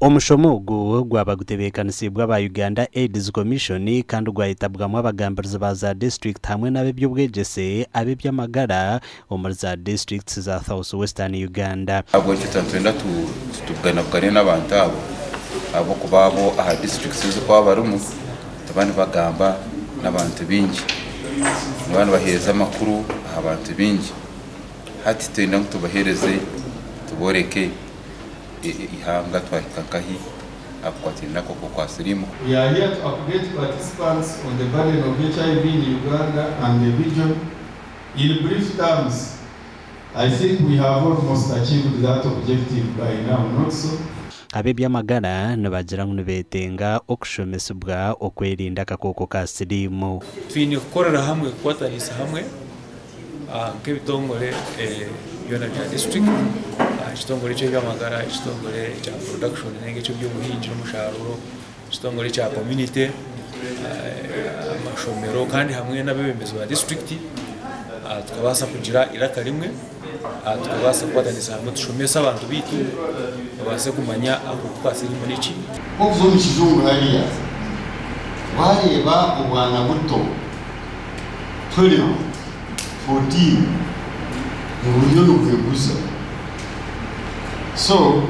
Omushomogo gw'abagutebekanisi bwa Uganda AIDS Commission kandi gwayitabwamo abagambirizi ba za district hamwe n'abeby'ubwegese abeby'amagara omuri za districts za South Western Uganda. Abo kitantwenda tuganabugane n'abantu abo kubabo aha districts zo kwa barumu tabandi bagamba n'abantu bingi n'abantu baheza amakuru abantu bingi hati twenda tubahereze tuboreke ihanga twakakahi akwatinda koko kwa sirimu. We are here to update participants on the burden of HIV in Uganda and the region. In brief terms, I think we have almost achieved that objective by now, not so? Abeby'amagara nibagira ngo betenga okushomesebwa okwerinda akakoko ka sirimu. Twine kukorera hamwe kwatanisa hamwe nk'ebitongole byona bya district ekitongole ky'ebyamagara ekitongole kya production n'engecyo by'obuhingi n'omusharuro ekitongole kya community amashomero kandi hamwe n'abebembezi ba district tukabasa kugira iraka rimwe tukabasa kwatanisa hamwe tushomesa abantu bitu babase kumanya aho twasirimo n'iki Ovuzo mu kizungu hariya bareba ubwana buto 12 14 mu buryo n'ubweguza so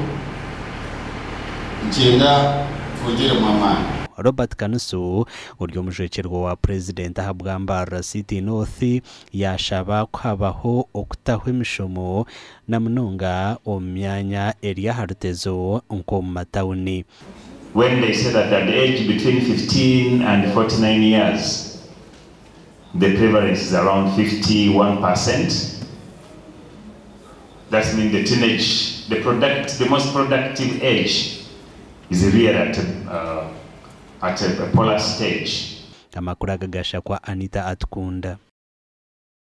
ngenda kugera mu amani. Robert Kanusu uryo mujekirwa wa president ahabwambara City North yashaba kwabaho okutaho imishomo na munonga omyanya area harutezo nko mu matawuni. When they say that at the age between 15 and 49 years the prevalence is around 51%. That means the teenage, the most productive age is really at a polar stage. Amakuru agagasha kwa Anita Atkunda.